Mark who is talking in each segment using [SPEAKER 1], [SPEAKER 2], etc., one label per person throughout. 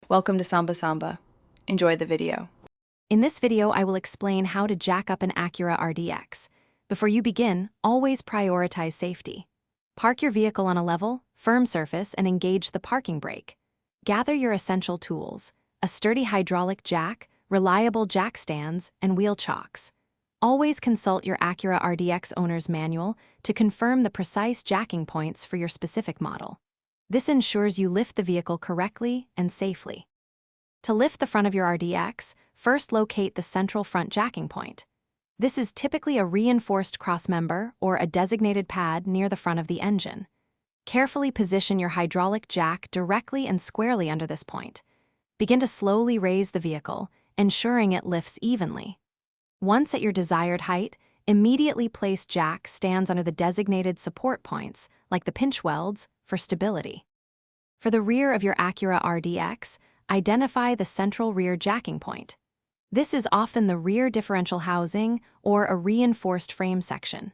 [SPEAKER 1] Welcome to Samba Samba. Enjoy the video.
[SPEAKER 2] In this video, I will explain how to jack up an Acura RDX. Before you begin, always prioritize safety. Park your vehicle on a level, firm surface and engage the parking brake. Gather your essential tools: a sturdy hydraulic jack, reliable jack stands, and wheel chocks. Always consult your Acura RDX owner's manual to confirm the precise jacking points for your specific model. This ensures you lift the vehicle correctly and safely. To lift the front of your RDX, first locate the central front jacking point. This is typically a reinforced crossmember or a designated pad near the front of the engine. Carefully position your hydraulic jack directly and squarely under this point. Begin to slowly raise the vehicle, ensuring it lifts evenly. Once at your desired height, immediately place jack stands under the designated support points, like the pinch welds, for stability. For the rear of your Acura RDX, identify the central rear jacking point. This is often the rear differential housing or a reinforced frame section.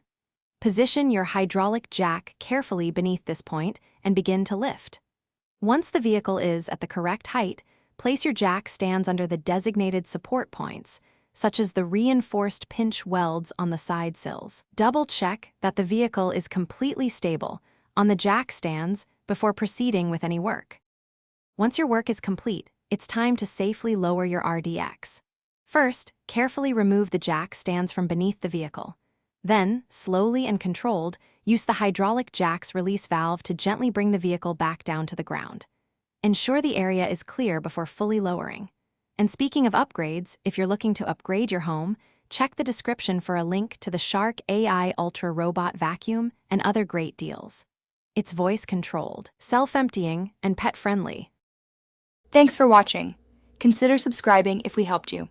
[SPEAKER 2] Position your hydraulic jack carefully beneath this point and begin to lift. Once the vehicle is at the correct height, place your jack stands under the designated support points, such as the reinforced pinch welds on the side sills. Double-check that the vehicle is completely stable on the jack stands before proceeding with any work. Once your work is complete, it's time to safely lower your RDX. First, carefully remove the jack stands from beneath the vehicle. Then, slowly and controlled, use the hydraulic jack's release valve to gently bring the vehicle back down to the ground. Ensure the area is clear before fully lowering. And speaking of upgrades, if you're looking to upgrade your home, check the description for a link to the Shark AI Ultra Robot Vacuum and other great deals. It's voice-controlled, self-emptying, and pet-friendly.
[SPEAKER 1] Thanks for watching. Consider subscribing if we helped you.